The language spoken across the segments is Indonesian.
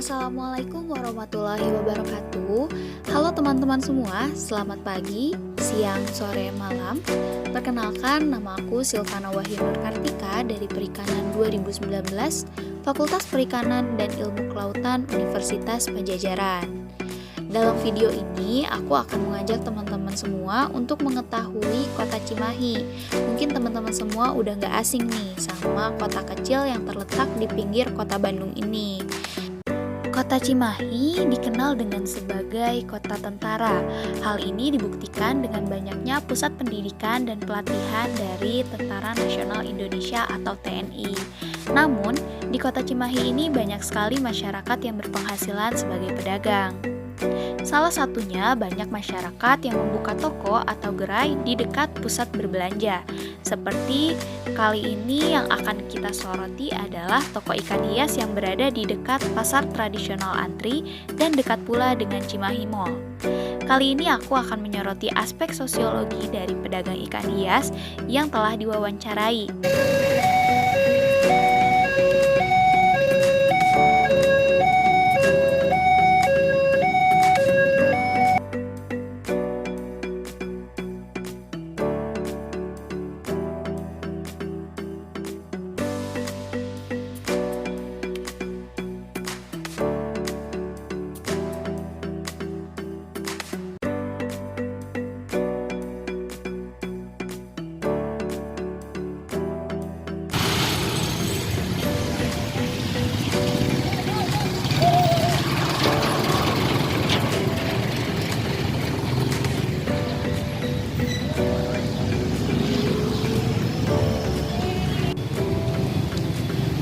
Assalamualaikum warahmatullahi wabarakatuh. Halo teman-teman semua, selamat pagi, siang, sore, malam. Perkenalkan, nama aku Silvana Wahyunur Kartika dari Perikanan 2019, Fakultas Perikanan dan Ilmu Kelautan Universitas Pajajaran. Dalam video ini, aku akan mengajak teman-teman semua untuk mengetahui kota Cimahi. Mungkin teman-teman semua udah gak asing nih sama kota kecil yang terletak di pinggir kota Bandung ini. Kota Cimahi dikenal dengan sebagai kota tentara. Hal ini dibuktikan dengan banyaknya pusat pendidikan dan pelatihan dari Tentara Nasional Indonesia atau TNI. Namun, di kota Cimahi ini banyak sekali masyarakat yang berpenghasilan sebagai pedagang. Salah satunya banyak masyarakat yang membuka toko atau gerai di dekat pusat berbelanja. Seperti kali ini yang akan kita soroti adalah toko ikan hias yang berada di dekat pasar tradisional Antri dan dekat pula dengan Cimahi Mall. Kali ini aku akan menyoroti aspek sosiologi dari pedagang ikan hias yang telah diwawancarai.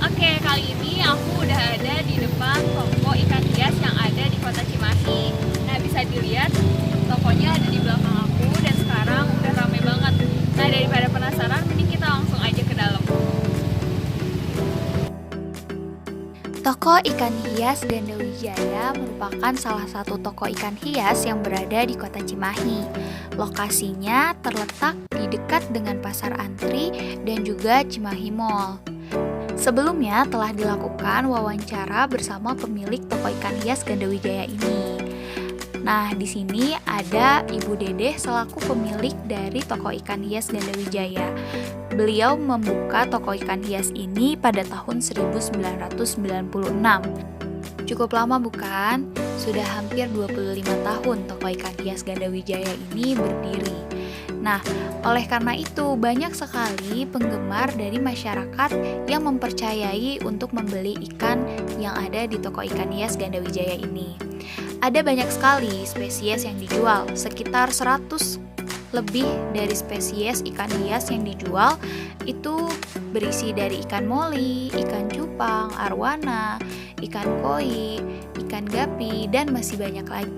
Oke, kali ini aku udah ada di depan toko ikan hias yang ada di kota Cimahi. Nah, bisa dilihat tokonya ada di belakang aku dan sekarang udah rame banget. Nah, daripada penasaran, mending kita langsung aja ke dalam. Toko ikan hias Ganda Wijaya merupakan salah satu toko ikan hias yang berada di kota Cimahi. Lokasinya terletak di dekat dengan Pasar Antri dan juga Cimahi Mall. Sebelumnya telah dilakukan wawancara bersama pemilik toko ikan hias Ganda Wijaya ini. Nah, di sini ada Ibu Dedeh selaku pemilik dari toko ikan hias Ganda Wijaya. Beliau membuka toko ikan hias ini pada tahun 1996. Cukup lama bukan? Sudah hampir 25 tahun toko ikan hias Ganda Wijaya ini berdiri. Nah, oleh karena itu banyak sekali penggemar dari masyarakat yang mempercayai untuk membeli ikan yang ada di toko ikan hias Ganda Wijaya ini. Ada banyak sekali spesies yang dijual, sekitar 100 lebih dari spesies ikan hias yang dijual itu berisi dari ikan moli, ikan cupang, arwana, ikan koi, ikan gapi, dan masih banyak lagi.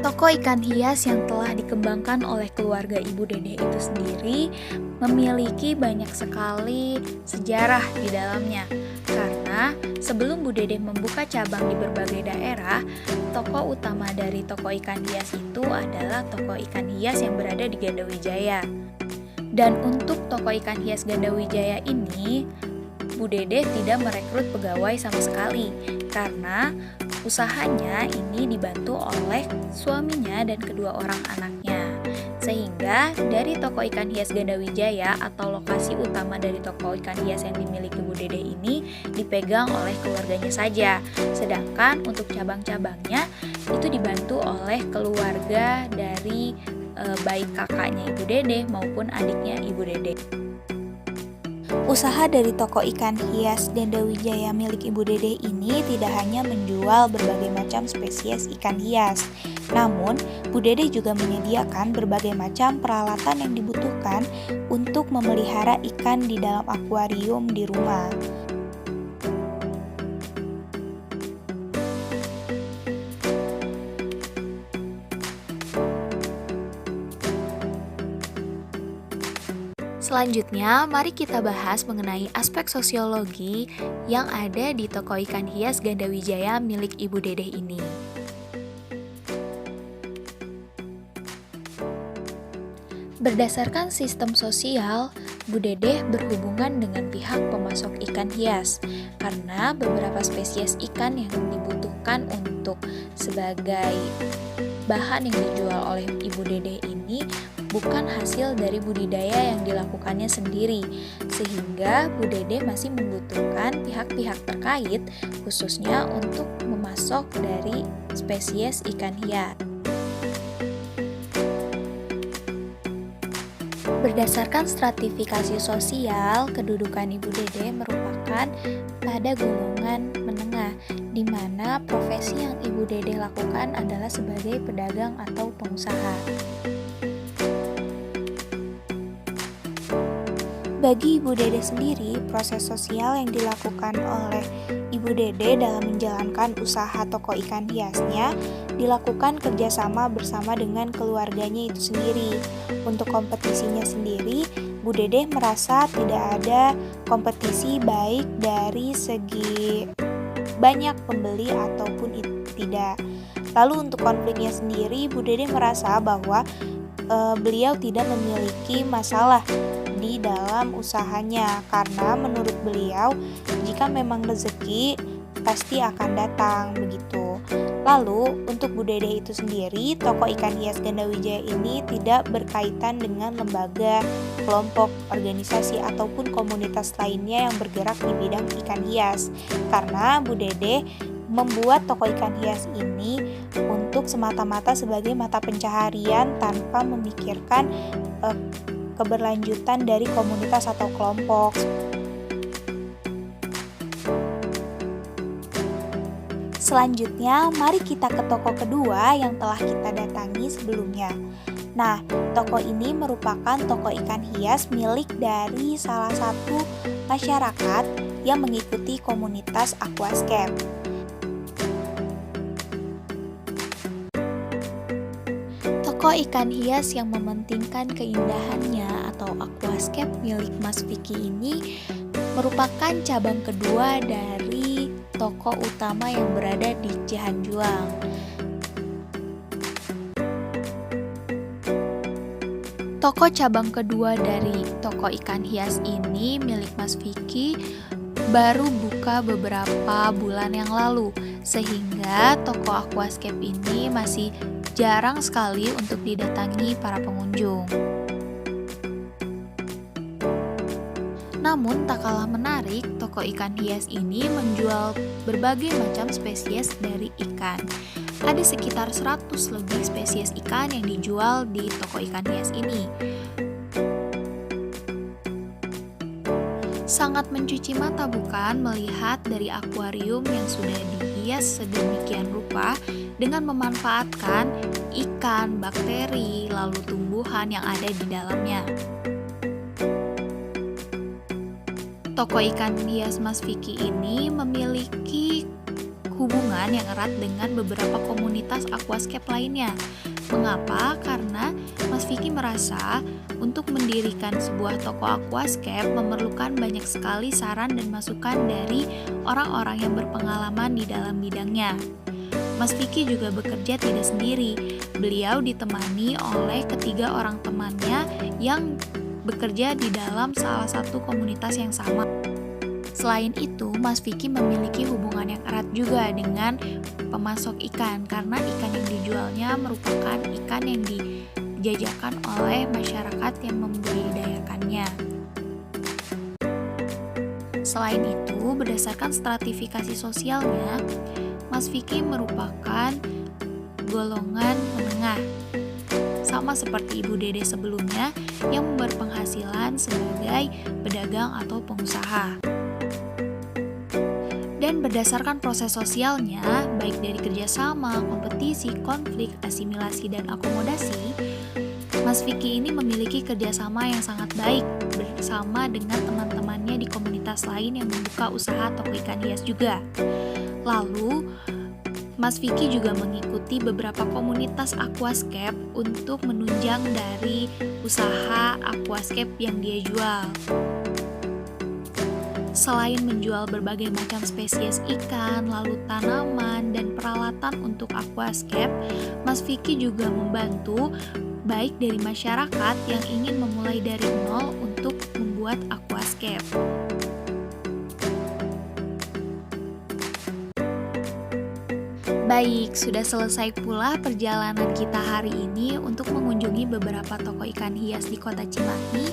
Toko ikan hias yang telah dikembangkan oleh keluarga Ibu Dedeh itu sendiri memiliki banyak sekali sejarah di dalamnya. Karena sebelum Bu Dedeh membuka cabang di berbagai daerah, toko utama dari toko ikan hias itu adalah toko ikan hias yang berada di Ganda Wijaya. Dan untuk toko ikan hias Ganda Wijaya ini, Bu Dedeh tidak merekrut pegawai sama sekali karena usahanya ini dibantu oleh suaminya dan kedua orang anaknya. Sehingga dari toko ikan hias Ganda Wijaya atau lokasi utama dari toko ikan hias yang dimiliki Bu Dedeh ini dipegang oleh keluarganya saja. Sedangkan untuk cabang-cabangnya itu dibantu oleh keluarga dari baik kakaknya Ibu Dedeh maupun adiknya Ibu Dedeh. Usaha dari toko ikan hias Ganda Wijaya milik Ibu Dedeh ini tidak hanya menjual berbagai macam spesies ikan hias, namun Bu Dedeh juga menyediakan berbagai macam peralatan yang dibutuhkan untuk memelihara ikan di dalam akuarium di rumah. Selanjutnya, mari kita bahas mengenai aspek sosiologi yang ada di toko ikan hias Ganda Wijaya milik Ibu Dedeh ini. Berdasarkan sistem sosial, Bu Dedeh berhubungan dengan pihak pemasok ikan hias karena beberapa spesies ikan yang dibutuhkan untuk sebagai bahan yang dijual oleh Ibu Dedeh ini bukan hasil dari budidaya yang dilakukannya sendiri, sehingga Bu Dedeh masih membutuhkan pihak-pihak terkait khususnya untuk memasok dari spesies ikan hias. Berdasarkan stratifikasi sosial, kedudukan Ibu Dedeh merupakan pada golongan menengah, di mana profesi yang Ibu Dedeh lakukan adalah sebagai pedagang atau pengusaha. Bagi Ibu Dedeh sendiri, proses sosial yang dilakukan oleh Ibu Dedeh dalam menjalankan usaha toko ikan hiasnya dilakukan kerjasama bersama dengan keluarganya itu sendiri. Untuk kompetisinya sendiri, Bu Dedeh merasa tidak ada kompetisi baik dari segi banyak pembeli ataupun tidak. Lalu untuk konfliknya sendiri, Bu Dedeh merasa bahwa beliau tidak memiliki masalah di dalam usahanya karena menurut beliau jika memang rezeki pasti akan datang begitu. Lalu untuk Bu Dedeh itu sendiri, toko ikan hias Gandawijaya ini tidak berkaitan dengan lembaga, kelompok, organisasi ataupun komunitas lainnya yang bergerak di bidang ikan hias karena Bu Dedeh membuat toko ikan hias ini untuk semata-mata sebagai mata pencaharian tanpa memikirkan keberlanjutan dari komunitas atau kelompok. Selanjutnya, mari kita ke toko kedua yang telah kita datangi sebelumnya. Nah, toko ini merupakan toko ikan hias milik dari salah satu masyarakat yang mengikuti komunitas aquascape. Toko ikan hias yang mementingkan keindahannya atau aquascape milik Mas Vicky ini merupakan cabang kedua dari toko utama yang berada di Cihanjuang. Toko cabang kedua dari toko ikan hias ini milik Mas Vicky baru buka beberapa bulan yang lalu, sehingga toko aquascape ini masih jarang sekali untuk didatangi para pengunjung. Namun tak kalah menarik, toko ikan hias ini menjual berbagai macam spesies dari ikan. Ada sekitar 100 lebih spesies ikan yang dijual di toko ikan hias ini. Sangat mencuci mata bukan melihat dari akuarium yang sudah dihias sedemikian rupa dengan memanfaatkan ikan, bakteri, lalu tumbuhan yang ada di dalamnya. Toko ikan hias Mas Vicky ini memiliki hubungan yang erat dengan beberapa komunitas aquascape lainnya. Mengapa? Karena Mas Vicky merasa untuk mendirikan sebuah toko aquascape memerlukan banyak sekali saran dan masukan dari orang-orang yang berpengalaman di dalam bidangnya. Mas Vicky juga bekerja tidak sendiri. Beliau ditemani oleh ketiga orang temannya yang bekerja di dalam salah satu komunitas yang sama. Selain itu, Mas Vicky memiliki hubungan yang erat juga dengan pemasok ikan karena ikan yang dijualnya merupakan ikan yang dijajakan oleh masyarakat yang membudidayakannya. Selain itu, berdasarkan stratifikasi sosialnya, Mas Vicky merupakan golongan menengah. Sama seperti Ibu Dedeh sebelumnya yang berpenghasilan sebagai pedagang atau pengusaha. Dan berdasarkan proses sosialnya, baik dari kerjasama, kompetisi, konflik, asimilasi, dan akomodasi, Mas Vicky ini memiliki kerjasama yang sangat baik bersama dengan teman-temannya di komunitas lain yang membuka usaha toko ikan hias juga. Lalu, Mas Vicky juga mengikuti beberapa komunitas aquascape untuk menunjang dari usaha aquascape yang dia jual. Selain menjual berbagai macam spesies ikan, lalu tanaman, dan peralatan untuk aquascape, Mas Vicky juga membantu baik dari masyarakat yang ingin memulai dari nol untuk membuat aquascape. Baik, sudah selesai pula perjalanan kita hari ini untuk mengunjungi beberapa toko ikan hias di Kota Cimahi.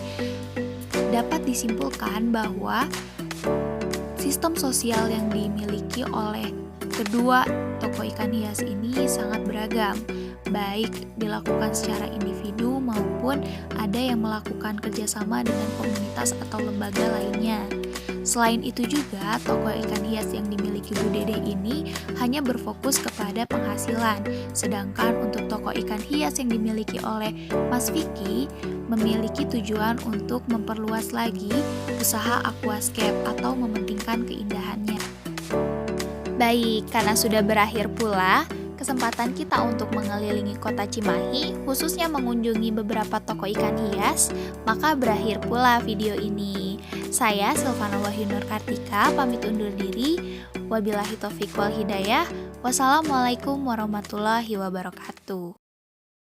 Dapat disimpulkan bahwa sistem sosial yang dimiliki oleh kedua toko ikan hias ini sangat beragam, baik dilakukan secara individu maupun ada yang melakukan kerjasama dengan komunitas atau lembaga lainnya. Selain itu juga, toko ikan hias yang dimiliki Bu Dede ini hanya berfokus kepada penghasilan, sedangkan untuk toko ikan hias yang dimiliki oleh Mas Vicky memiliki tujuan untuk memperluas lagi usaha aquascape atau mementingkan keindahannya. Baik, karena sudah berakhir pula kesempatan kita untuk mengelilingi Kota Cimahi, khususnya mengunjungi beberapa toko ikan hias, maka berakhir pula video ini. Saya Silvana Wahyunur Kartika pamit undur diri. Wabillahi taufiq wal hidayah. Wassalamualaikum warahmatullahi wabarakatuh.